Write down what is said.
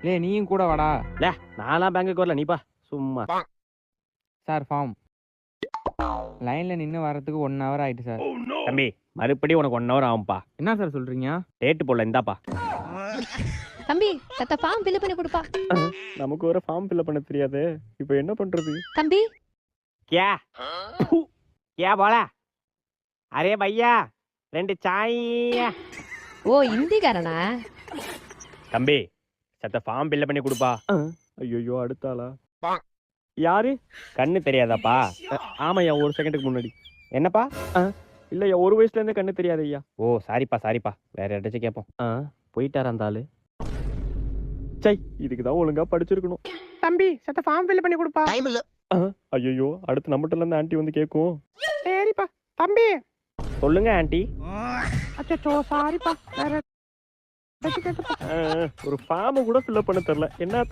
லே நீயும் கூட வாடா. லே நான்லாம் பேங்குக்கு வரல, நீப்பா சும்மா. Sir form. லைன்ல நின்று வரதுக்கு 1 hour ஆயிட்டு சார். தம்பி மறுபடியும் உனக்கு 1 hour ஆகும்பா. என்ன சார் சொல்றீங்க? டேட்டு போடல, இந்தாப்பா. தம்பி தத்த ஃபார்ம் ஃபில் பண்ணி கொடுப்பா. நமக்கு ஒரு ஃபார்ம் ஃபில் பண்ண தெரியாது, இப்போ என்ன பண்றது? தம்பி क्या क्या बोला? अरे भैया 2 चाय. ஓ இந்திக்காரனா? தம்பி சத்த ஃபார்ம் ஃபில் பண்ணி கொடுப்பா. ஐயோ அடுத்தாளா? யாரு? கண்ணு தெரியாதாப்பா? ஆமாய்யா, 1 செகண்டுக்கு முன்னாடி. என்னப்பா? இல்லையா, 1 வயசுல இருந்தே கண்ணு தெரியாது ஐயா. ஓ சாரிப்பா சாரிப்பா, வேற யார்ட்டாச்சும் கேட்போம். போயிட்டாரா அந்த ஆளு? சை, இதுக்கு தான் ஒழுங்கா படிச்சிருக்கணும். தம்பி சத்த ஃபார்ம் ஃபில் பண்ணி கொடுப்பா. டைம் இல்ல. ஐயோ அடுத்து நம்மகிட்ட இருந்து ஆண்டி வந்து கேட்கும். சரிப்பா தம்பி. சொல்லுங்க ஆண்டி. அச்சோ சாரிப்பா, வேற ஒரு ஃபார்ம் கூட ஃபில் பண்ண தெரியல. என்ன